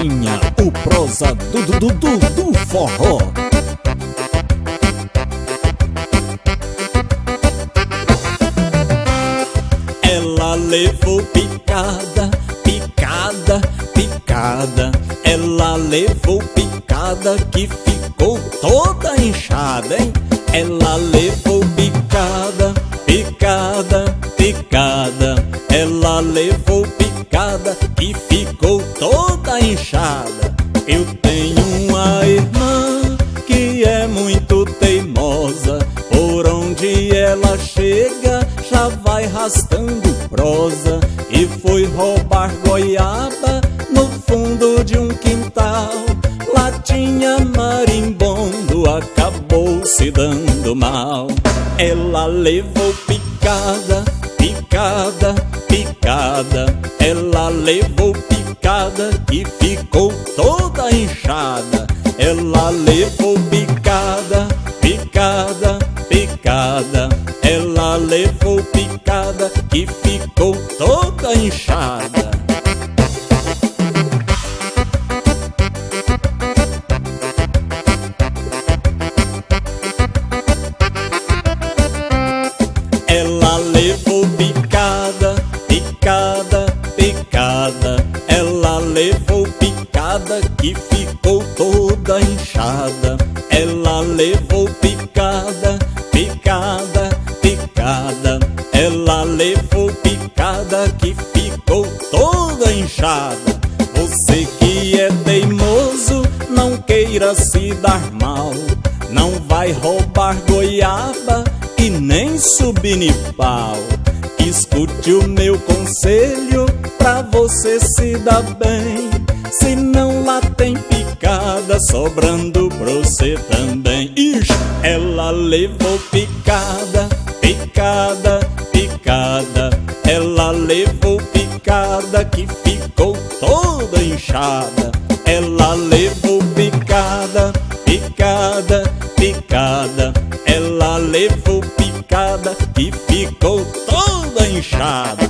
prosinha, o prosa do forró. Ela levou picada, picada, picada. Ela levou picada que ficou toda inchada, hein? Ela levou picada, picada, picada. Ela levou picada que ficou toda inchada. Eu tenho uma irmã que é muito teimosa. Por onde ela chega já vai arrastando prosa. E foi roubar goiaba no fundo de um quintal. Lá tinha marimbondo, acabou se dando mal. Ela levou picada, picada, picada. Ela levou picada que ficou toda inchada. Ela levou picada, picada, picada. Ela levou picada que ficou toda inchada. Ela levou picada, picada, picada. Ela levou picada que ficou toda inchada. Ela levou picada, picada, picada. Ela levou picada que ficou toda inchada. Você que é teimoso, não queira se dar mal. Não vai roubar goiaba e nem subir no pau. Escute o meu conselho pra você se dar bem. Se não lá tem picada sobrando pra você também. Ixi, ela levou picada, picada, picada. Ela levou picada que ficou toda inchada. Ela levou picada, picada, picada. Ela levou picada que ficou toda inchada.